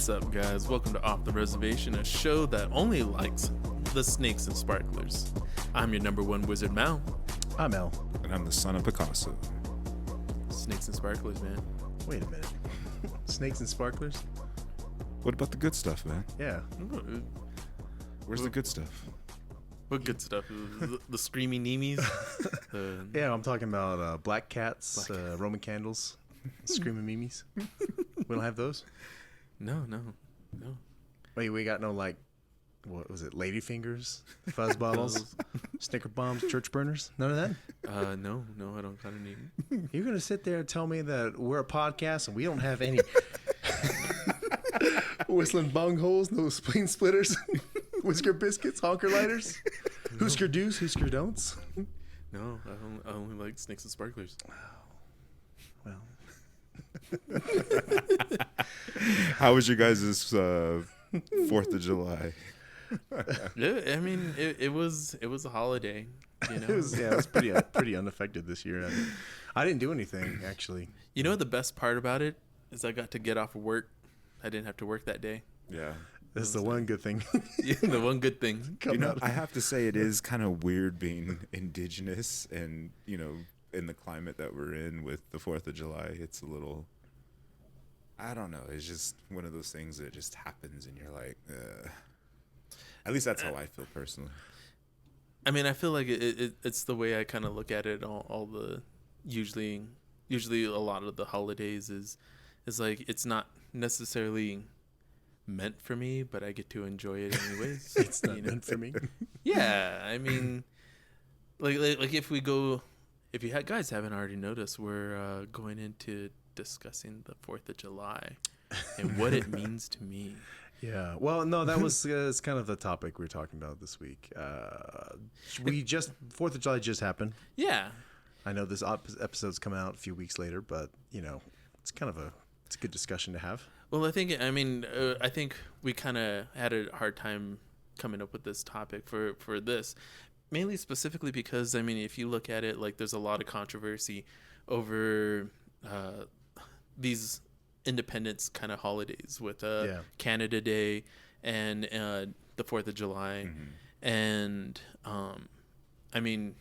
What's up, guys? Welcome to Off the Reservation, a show that only likes the snakes and sparklers. I'm your number one wizard, Mal. I'm El. And I'm the son of Picasso. Snakes and sparklers, man. Wait a minute. Snakes and sparklers? What about the good stuff, man? Yeah. Where's the good stuff? What good stuff? The screamy neemies? Yeah, I'm talking about black cats, Roman candles, screaming mimes. We don't have those? No. Wait, we got no, like, what was it, ladyfingers, fuzz bottles, Snicker bombs, church burners? None of that? No, I don't kind of need. You're going to sit there and tell me that we're a podcast and we don't have any whistling bung holes, no spleen splitters, whisker biscuits, honker lighters, Hoosker do's, Hoosker don'ts? No, I only like snakes and sparklers. Well. How was your guys' 4th of July? Yeah, I mean, it was a holiday, you know? It was pretty unaffected this year. I didn't do anything, actually. You know, the best part about it is I got to get off of work. I didn't have to work that day. Yeah. That's the one good thing. Yeah, the one good thing. You know, I have to say it is kind of weird being indigenous and, you know, in the climate that we're in with the 4th of July. It's a little, I don't know. It's just one of those things that just happens and you're like, At least that's how I feel personally. I mean, I feel like it's the way I kind of look at it. All the usually a lot of the holidays is like it's not necessarily meant for me, but I get to enjoy it anyways. It's not meant for me. Yeah, I mean, like if you guys haven't already noticed, we're going into discussing the 4th of July and what it means to me. Yeah. Well, no, that was it's kind of the topic we were talking about this week. 4th of July just happened. Yeah. I know this episode's coming out a few weeks later, but, you know, it's kind of it's a good discussion to have. Well, I think we kind of had a hard time coming up with this topic for this, mainly specifically because, I mean, if you look at it, like there's a lot of controversy over these independence kind of holidays with Canada Day and the 4th of July. Mm-hmm. And I mean,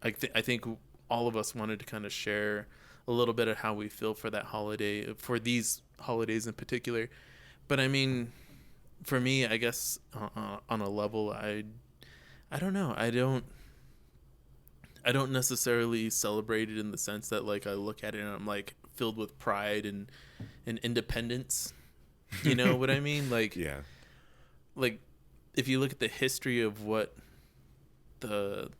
I think all of us wanted to kind of share a little bit of how we feel for that holiday, for these holidays in particular. But I mean, for me, I guess on a level, I don't know. I don't necessarily celebrate it in the sense that like I look at it and I'm like filled with pride and independence. You know what I mean? Like, yeah. Like if you look at the history of what the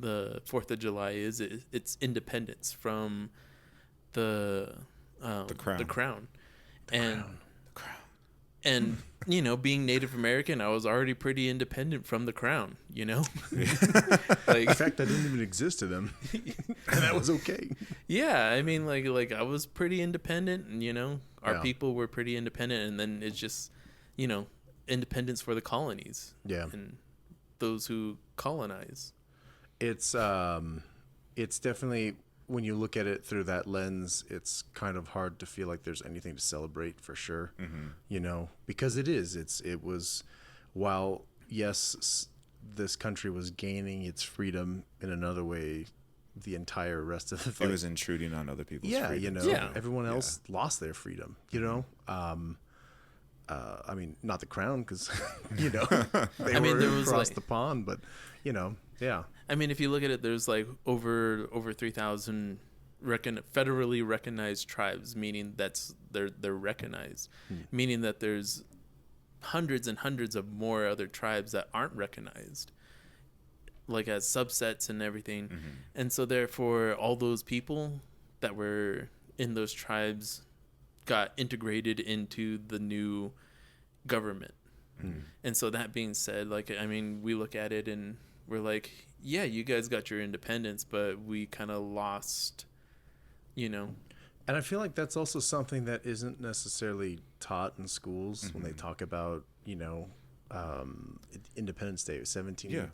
4th of July is, it's independence from the crown. And you know, being Native American, I was already pretty independent from the crown, you know? Like, in fact, I didn't even exist to them. And that was okay. Yeah, I mean, like I was pretty independent, and, you know, our people were pretty independent, and then it's just, you know, independence for the colonies. Yeah. And those who colonize. It's definitely, when you look at it through that lens, it's kind of hard to feel like there's anything to celebrate for sure. Mm-hmm. You know, because it was, while yes, this country was gaining its freedom in another way, the entire rest of it was intruding on other people's freedom. You know, everyone else lost their freedom, you know? I mean, not the crown, because, you know, they were across the pond, but, you know, yeah. I mean, if you look at it, there's like over 3,000 federally recognized tribes, meaning they're recognized, meaning that there's hundreds and hundreds of more other tribes that aren't recognized, like as subsets and everything. Mm-hmm. And so therefore, all those people that were in those tribes got integrated into the new government. Mm. And so that being said, like, I mean, we look at it and we're like, yeah, you guys got your independence, but we kind of lost, you know. And I feel like that's also something that isn't necessarily taught in schools when they talk about, you know, Independence Day. 17. Yeah.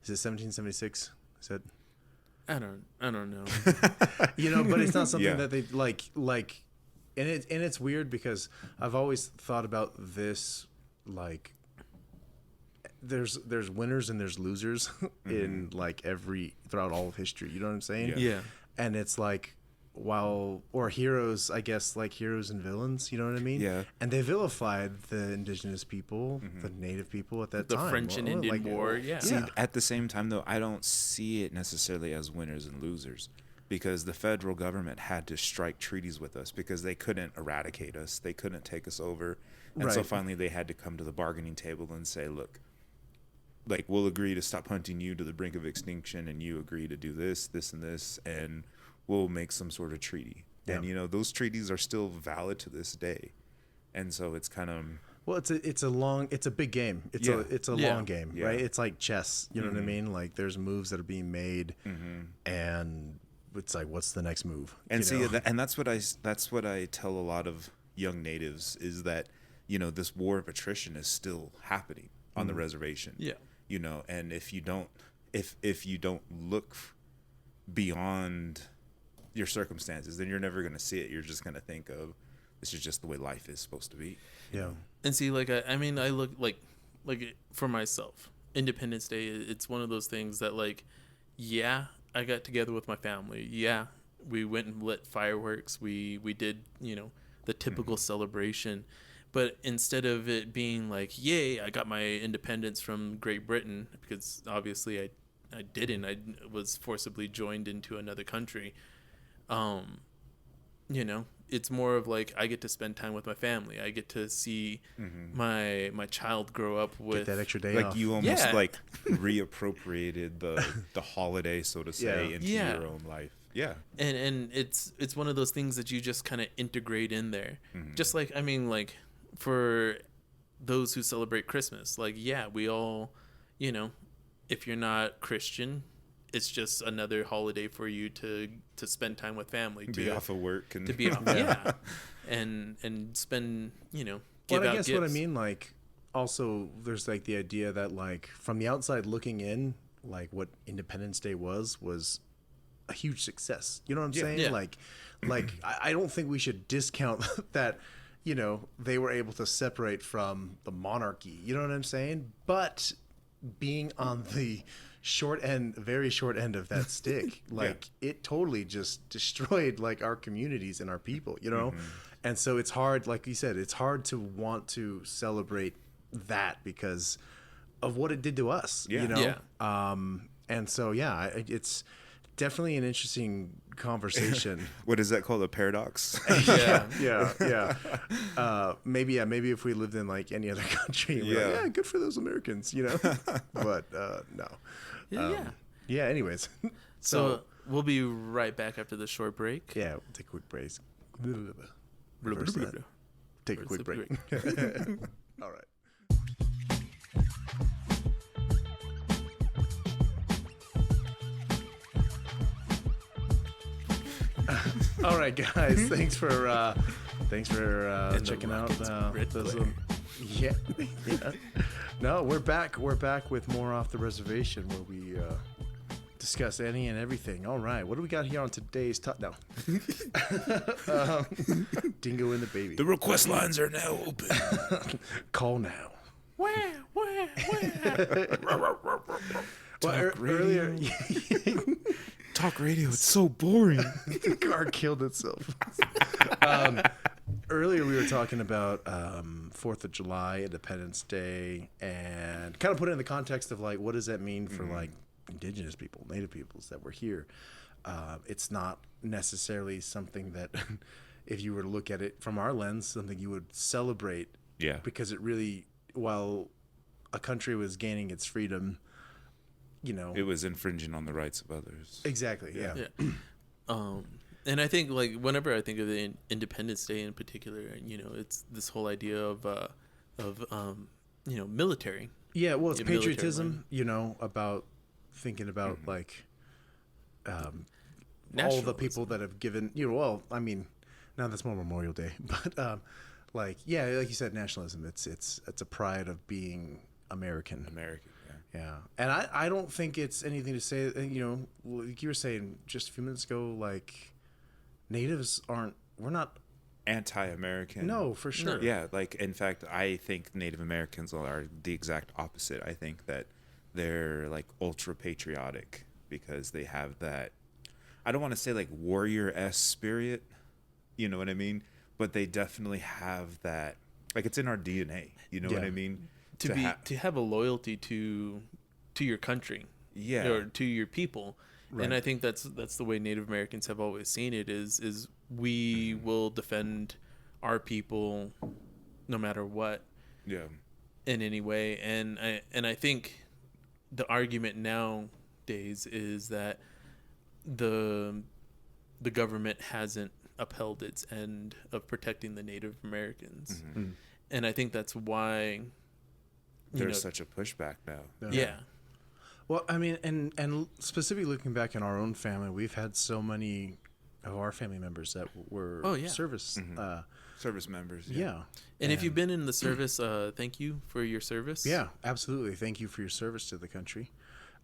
Is it 1776? Is that? I don't know. You know, but it's not something that they like it's weird because I've always thought about this, like there's winners and there's losers in like throughout all of history. You know what I'm saying? Yeah. And it's like, or heroes, I guess, like heroes and villains, you know what I mean? Yeah. And they vilified the indigenous people, the native people at that The time. French and Indian War, yeah. See, at the same time, though, I don't see it necessarily as winners and losers, because the federal government had to strike treaties with us because they couldn't eradicate us. They couldn't take us over. And so Right. finally they had to come to the bargaining table and say, look, like, we'll agree to stop hunting you to the brink of extinction, and you agree to do this, this, and this, and we'll make some sort of treaty. Yeah. And, you know, those treaties are still valid to this day. And so it's kind of... Well, it's a big game. It's Yeah. a Yeah. long game, Yeah. right? It's like chess. You know what I mean? Like there's moves that are being made, and it's like, what's the next move? And you see, know? and that's what I tell a lot of young natives is that, you know, this war of attrition is still happening on the reservation. Yeah. You know, and if you don't look beyond your circumstances, then you're never going to see it. You're just going to think of, this is just the way life is supposed to be. Yeah. And see, like I mean, I look like for myself, Independence Day. It's one of those things that, like, yeah, I got together with my family. Yeah, we went and lit fireworks. We did, you know, the typical celebration. But instead of it being like, yay, I got my independence from Great Britain, because obviously I didn't. I was forcibly joined into another country. You know, it's more of like, I get to spend time with my family. I get to see my child grow up with Get that extra day Like off. you almost Yeah. like reappropriated the holiday, so to say, Yeah. into Yeah. your own life. Yeah. and it's one of those things that you just kind of integrate in there. Just like, I mean, like, for those who celebrate Christmas, like, yeah, we all, you know, if you're not Christian, it's just another holiday for you to spend time with family, Be off of work and to be off, yeah, and spend, you know, give Well, I out guess gifts. what I mean, like, also there's like the idea that, like, from the outside looking in, like what Independence Day was a huge success. You know what I'm saying? Yeah. Like I don't think we should discount that, you know, they were able to separate from the monarchy. You know what I'm saying? But being on the very short end of that stick, like it totally just destroyed like our communities and our people, you know? And so it's hard, like you said, it's hard to want to celebrate that because of what it did to us, Yeah. you know? Yeah. And so, yeah, it's definitely an interesting conversation. what is that called? A paradox? Yeah. yeah. Maybe if we lived in like any other country, we're like, Yeah. yeah, good for those Americans, you know? But no. Yeah. Yeah, anyways. So we'll be right back after the short break. Yeah, we'll take a quick break. Reverse that. Take a quick break. All right. All right, guys. Thanks for And the checking out Rockets' red those. glare. Yeah, yeah. No, we're back. We're back with more Off the Reservation, where we discuss any and everything. All right, what do we got here on today's no. Dingo and the Baby. The request lines are now open. Call now. Wah, wah, wah. Well, earlier, Talk radio, it's so boring. the car killed itself. Earlier, we were talking about 4th of July, Independence Day, and kind of put it in the context of like, what does that mean for like indigenous people, native peoples that were here? It's not necessarily something that, if you were to look at it from our lens, something you would celebrate. Yeah. Because it really, while a country was gaining its freedom, you know, It was infringing on the rights of others. exactly, yeah. Yeah. And I think, like, whenever I think of the Independence Day in particular, you know, it's this whole idea of you know, military. Yeah, well, it's Yeah, military patriotism, line. you know, about thinking about like all the Nationalism. people that have given, you know, well, I mean, now that's more Memorial Day, but like, yeah, like you said, nationalism. It's a pride of being American. American, yeah. Yeah, and I don't think it's anything to say. You know, like you were saying just a few minutes ago, like natives we're not anti-American. No, for sure. Yeah, like in fact, I think Native Americans are the exact opposite. I think that they're like ultra patriotic because they have that. I don't want to say like warrior-esque spirit, you know what I mean? But they definitely have that. Like it's in our DNA. You know what Yeah. I mean? To have a loyalty to your country, Yeah. or to your people. Right. And I think that's the way Native Americans have always seen it, is we will defend our people no matter what, Yeah. in any way. And I think the argument nowadays is that the government hasn't upheld its end of protecting the Native Americans. Mm. And I think that's why There's such a pushback now. yeah. Well, I mean, and specifically looking back in our own family, we've had so many of our family members that were Oh, yeah. service. Service members. Yeah. And if you've been in the service, thank you for your service. Yeah, absolutely. Thank you for your service to the country.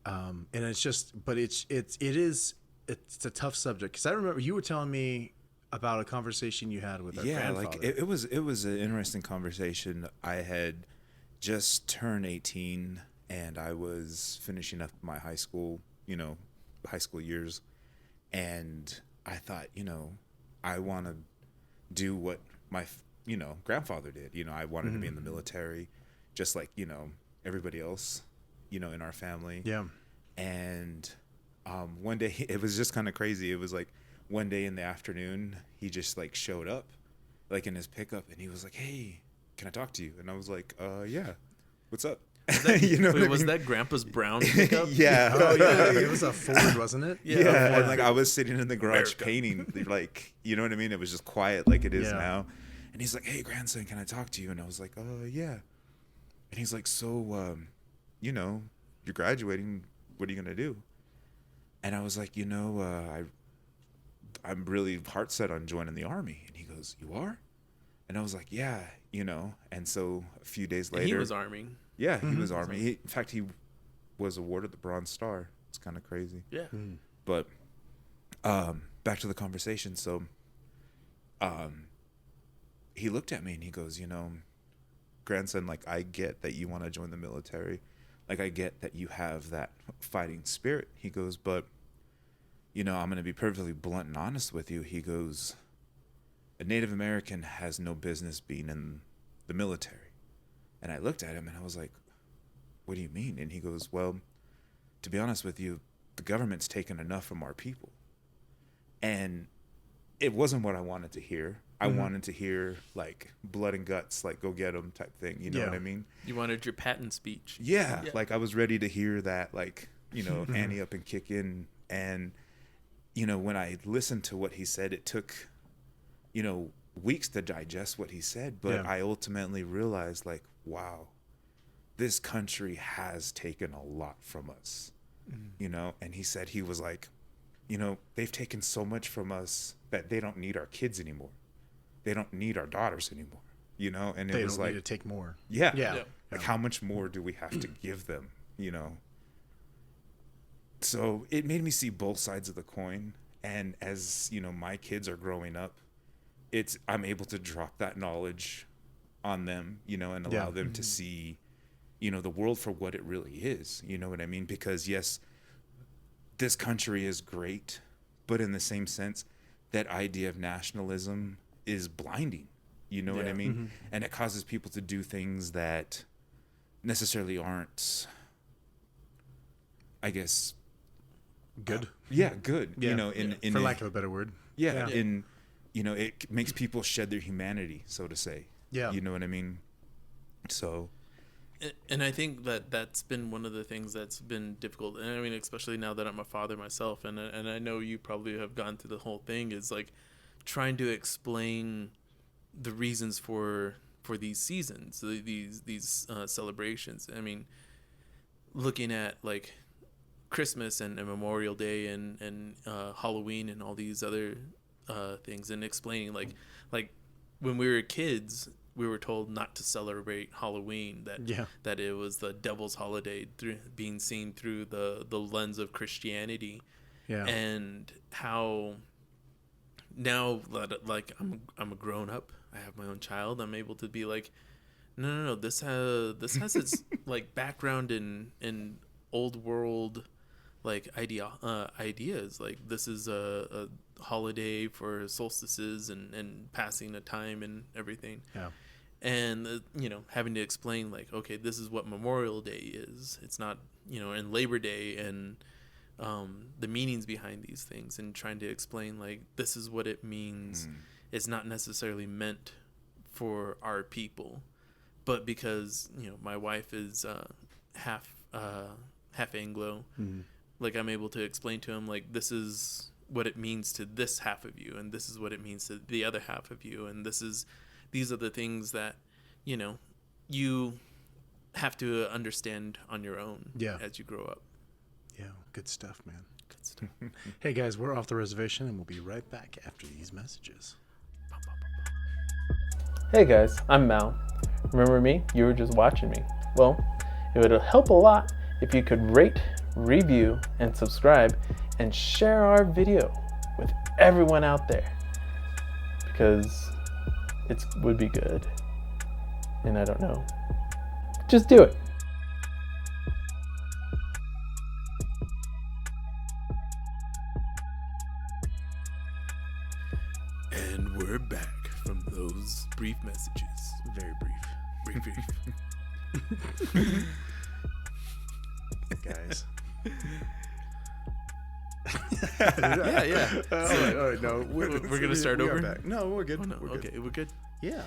And it's just, but it's a tough subject, because I remember you were telling me about a conversation you had with our grandfather. Like it was an interesting conversation. I had just turned 18 and I was finishing up my high school years, and I thought, I want to do what my grandfather did. I wanted to be in the military, just like everybody else, in our family. Yeah. And one day it was just kind of crazy. It was like one day in the afternoon, he just like showed up, like in his pickup, and he was like, "Hey, can I talk to you?" And I was like, "Yeah, what's up?" Was that Grandpa's brown pickup? Yeah. Oh yeah, it was a Ford, wasn't it? Yeah. And like I was sitting in the garage painting, like, you know what I mean? It was just quiet like it is now. And he's like, "Hey, grandson, can I talk to you?" And I was like, yeah." And he's like, "So, you're graduating. What are you gonna do?" And I was like, I'm really heart set on joining the Army. And he goes, "You are?" And I was like, "Yeah, And so a few days later, And he was Army. Yeah, he was Army. In fact, he was awarded the Bronze Star. It's kind of crazy. Yeah. But back to the conversation. So he looked at me and he goes, "Grandson, like, I get that you want to join the military. Like, I get that you have that fighting spirit." He goes, "But, I'm going to be perfectly blunt and honest with you." He goes, "A Native American has no business being in the military." And I looked at him and I was like, "What do you mean?" And he goes, "Well, to be honest with you, the government's taken enough from our people." And it wasn't what I wanted to hear. I wanted to hear like blood and guts, like go get them type thing. You know what I mean? You wanted your patent speech. Yeah. Like I was ready to hear that, like, ante up and kick in. And, when I listened to what he said, it took, weeks to digest what he said. But I ultimately realized, like, wow, this country has taken a lot from us, And he said, he was like, they've taken so much from us that they don't need our kids anymore. They don't need our daughters anymore, And They it was don't like, need to take more. yeah. Like, how much more do we have to give them, So it made me see both sides of the coin. And as, my kids are growing up, I'm able to drop that knowledge on them, and allow them to see, the world for what it really is. You know what I mean? Because yes, this country is great, but in the same sense, that idea of nationalism is blinding. You know what I mean? And it causes people to do things that necessarily aren't, I guess, Good. Good. Yeah. In For lack of a better word. Yeah. It makes people shed their humanity, so to say. Yeah. You know what I mean? So. And I think that's been one of the things that's been difficult. And I mean, especially now that I'm a father myself, and I know you probably have gone through the whole thing, is like trying to explain the reasons for these seasons, these celebrations. I mean, looking at like Christmas and Memorial Day and Halloween and all these other things, and explaining like when we were kids, we were told not to celebrate Halloween, that it was the devil's holiday, being seen through the lens of Christianity, and how now that like I'm a grown up, I have my own child. I'm able to be like, no. This has its like background in old world like ideas. Like this is a holiday for solstices and passing a time and everything. Yeah. And having to explain like, okay, this is what Memorial Day is. It's not, and Labor Day, and the meanings behind these things, and trying to explain like this is what it means. It's not necessarily meant for our people, but because my wife is half Anglo, like I'm able to explain to him like this is what it means to this half of you, and this is what it means to the other half of you, and these are the things that you have to understand on your own as you grow up. Yeah, good stuff, man. Good stuff. Hey guys, we're off the reservation and we'll be right back after these messages. Hey guys, I'm Mal. Remember me? You were just watching me. Well, it would help a lot if you could rate, review, and subscribe, and share our video with everyone out there, because it would be good. And I don't know. Just do it. And we're back from those brief messages. Very brief. Brief. Guys. Yeah. All right, no. We're gonna start over? Back. No, we're good. Oh, no. We're good. Okay, we're good. Yeah.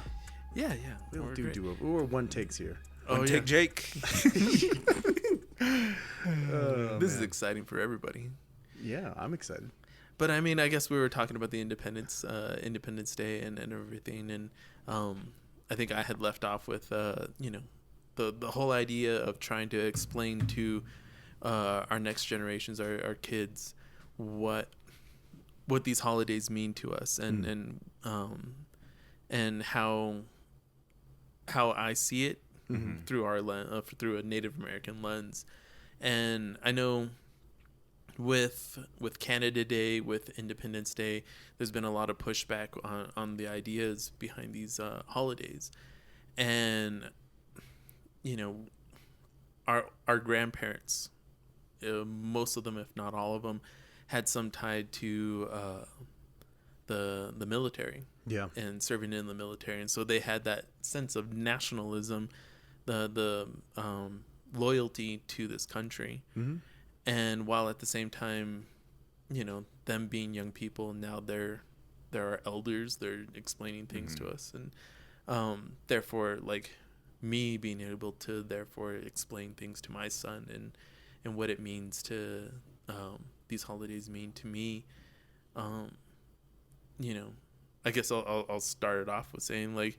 Yeah. We don't We're do great. do-over. We're one takes here. One take, Jake. This is exciting for everybody. Yeah, I'm excited. But I mean, I guess we were talking about the Independence Day and everything, and I think I had left off with the whole idea of trying to explain to our next generations, our kids, what these holidays mean to us, and how I see it through our through a Native American lens. And I know with Canada Day, with Independence Day, there's been a lot of pushback on the ideas behind these holidays. And our grandparents, most of them, if not all of them, had some tied to the military. Yeah. And serving in the military, and so they had that sense of nationalism, the loyalty to this country. And while at the same time, them being young people, now they're our elders, they're explaining things to us, and therefore, like me being able to therefore explain things to my son and what it means to these holidays mean to me. I guess I'll start it off with saying, like,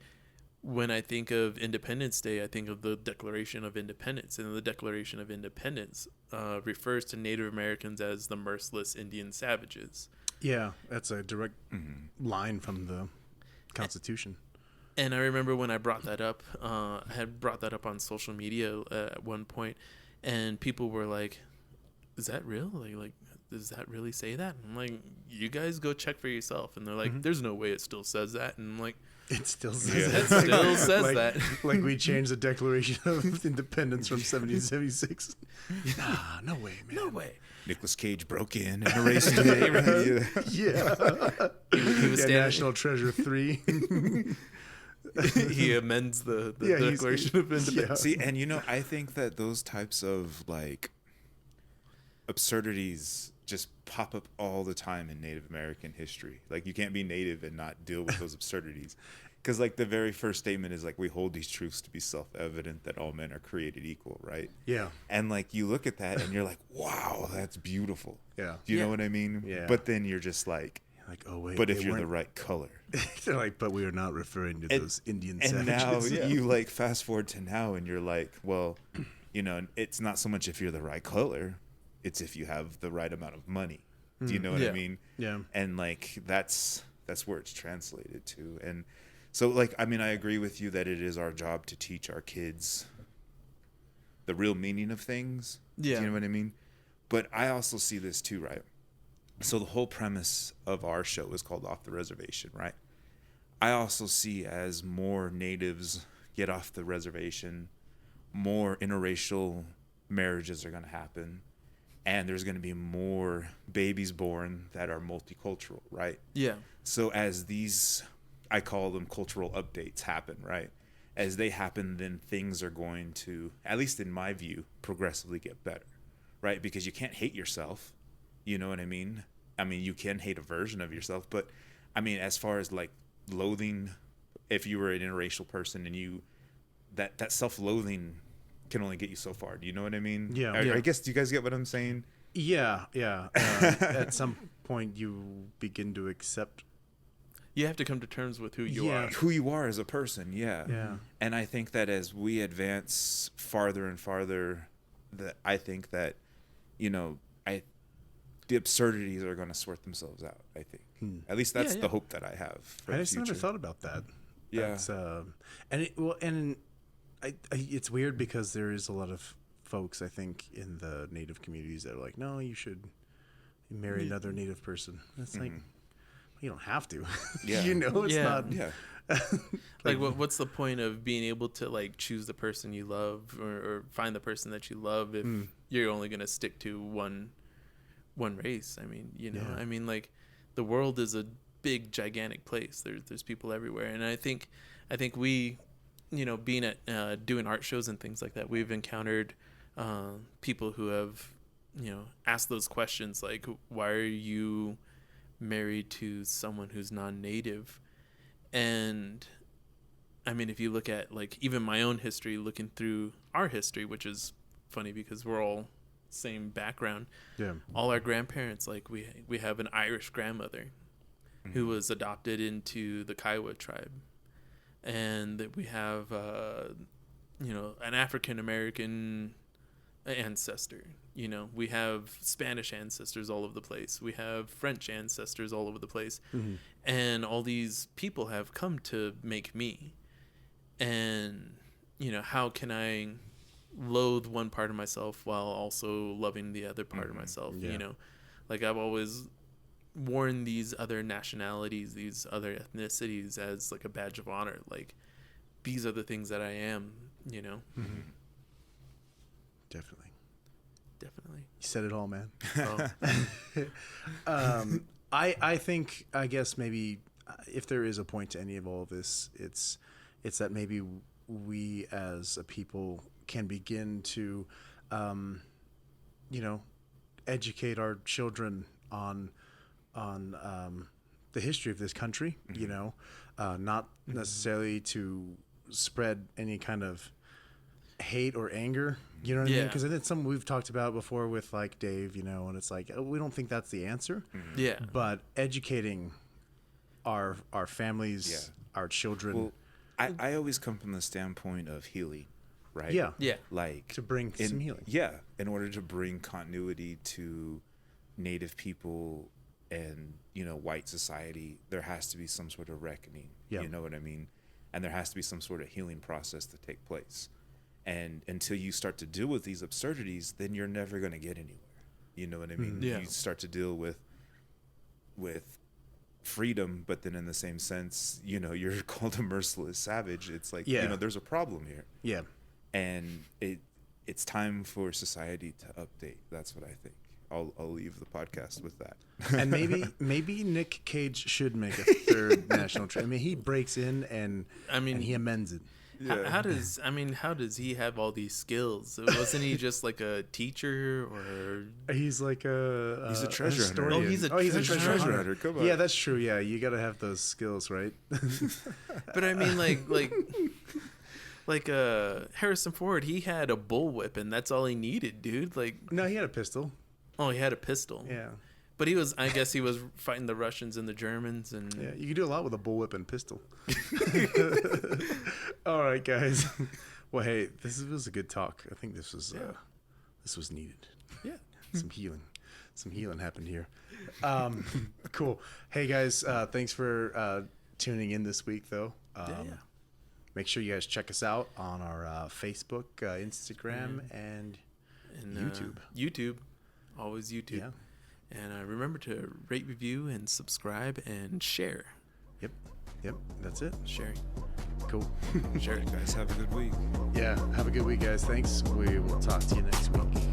when I think of Independence Day, I think of the Declaration of Independence, and the Declaration of Independence refers to Native Americans as the merciless Indian savages. Yeah, that's a direct line from the Constitution. And I remember when I brought that up, I had brought that up on social media at one point, and people were like, "Is that real? Like, does that really say that?" And I'm like, "You guys go check for yourself." And they're like, "There's no way it still says that." And I'm like, it still says it still says like, that. Like we changed the Declaration of Independence from 1776. Nah, no way, man. No way. Nicolas Cage broke in and erased it. Yeah. He was standing, National Treasure 3. he amends the Declaration of Independence. Yeah. See, and I think that those types of like absurdities just pop up all the time in Native American history. Like, you can't be Native and not deal with those absurdities. Because, like, the very first statement is, like, we hold these truths to be self-evident that all men are created equal, right? Yeah. And, like, you look at that and you're like, wow, that's beautiful. Yeah. Do you know what I mean? Yeah. But then you're just like, oh, wait. but if you're the right color. They're like, but we are not referring to those Indian and savages. now you, like, fast forward to now and you're like, well, it's not so much if you're the right color. It's if you have the right amount of money. Do you know what I mean? Yeah. And like that's where it's translated to. And so, like, I mean, I agree with you that it is our job to teach our kids the real meaning of things. Yeah. Do you know what I mean? But I also see this too, right? So the whole premise of our show is called Off the Reservation, right? I also see as more natives get off the reservation, more interracial marriages are going to happen, and there's going to be more babies born that are multicultural, right? Yeah. So as these, I call them cultural updates, happen, right? As they happen, then things are going to, at least in my view, progressively get better, right? Because you can't hate yourself. You know what I mean? I mean, you can hate a version of yourself, but I mean, as far as like loathing, if you were an interracial person and you, that self-loathing can only get you so far. Do you know what I mean? Yeah. I guess, do you guys get what I'm saying? Yeah. At some point, you begin to accept. You have to come to terms with who you Yeah. are. Who you are as a person, yeah. Yeah. And I think that as we advance farther and farther, that I think that, you know, the absurdities are going to sort themselves out. I think, at least that's the hope that I have. For I the just never future. thought about that. Yeah. That's, and it's weird because there is a lot of folks, I think, in the Native communities that are like, no, you should marry another Native person. It's like, you don't have to. Yeah. You know, it's Yeah. not. Yeah. Like, what's the point of being able to like choose the person you love or find the person that you love if you're only gonna stick to one race? I mean, you know, Yeah. I mean, like, the world is a big, gigantic place. There's people everywhere, and I think we, you know, being at doing art shows and things like that, we've encountered people who have, you know, asked those questions like, why are you married to someone who's non-native? And I mean, if you look at like even my own history, looking through our history, which is funny because we're all same background. Yeah. All our grandparents, like we have an Irish grandmother who was adopted into the Kiowa tribe, and that we have you know, an African American ancestor. You know, we have Spanish ancestors all over the place. We have French ancestors all over the place. And all these people have come to make me. And, you know, how can I loathe one part of myself while also loving the other part of myself? Yeah. You know, like, I've always worn these other nationalities, these other ethnicities as like a badge of honor. Like, these are the things that I am, you know? Definitely. Definitely. You said it all, man. Oh, I think, I guess maybe if there is a point to any of all of this, it's that maybe we as a people can begin to, you know, educate our children on the history of this country. You know, not necessarily to spread any kind of hate or anger. You know what I mean? Because it's something we've talked about before with like Dave. You know, and it's like, we don't think that's the answer. yeah. But educating our families, our children, Well, I always come from the standpoint of healing, right? Yeah. Like to bring some healing. Yeah, in order to bring continuity to Native people and, you know, white society, there has to be some sort of reckoning. Yeah. You know what I mean? And there has to be some sort of healing process to take place. And until you start to deal with these absurdities, then you're never going to get anywhere. You know what I mean? Yeah. You start to deal with freedom, but then in the same sense, you know, you're called a merciless savage. It's like, you know, there's a problem here. Yeah. And it's time for society to update. That's what I think. I'll leave the podcast with that. And maybe Nick Cage should make a third national I mean, he breaks in and he amends it. Yeah. How does he have all these skills? Wasn't he just like a teacher, or He's like He's a treasure hunter. historian. Oh, he's a treasure treasure hunter. hunter. Come on. Yeah, that's true. Yeah, you got to have those skills, right? but I mean, like Harrison Ford, he had a bullwhip, and that's all he needed, dude. Like, No, he had a pistol. oh, he had a pistol. Yeah. But I guess he was fighting the Russians and the Germans, and Yeah, you can do a lot with a bullwhip and pistol. All right, guys. Well, hey, this was a good talk. I think this was needed. yeah. Some healing happened here. Cool. Hey, guys, thanks for tuning in this week, though. Yeah. Make sure you guys check us out on our Facebook, Instagram, and YouTube. YouTube, always YouTube. Yeah. And remember to rate, review, and subscribe and share. Yep, that's it. Sharing. Cool. Sharing. Guys, have a good week. Yeah, have a good week, guys. Thanks. We will talk to you next week.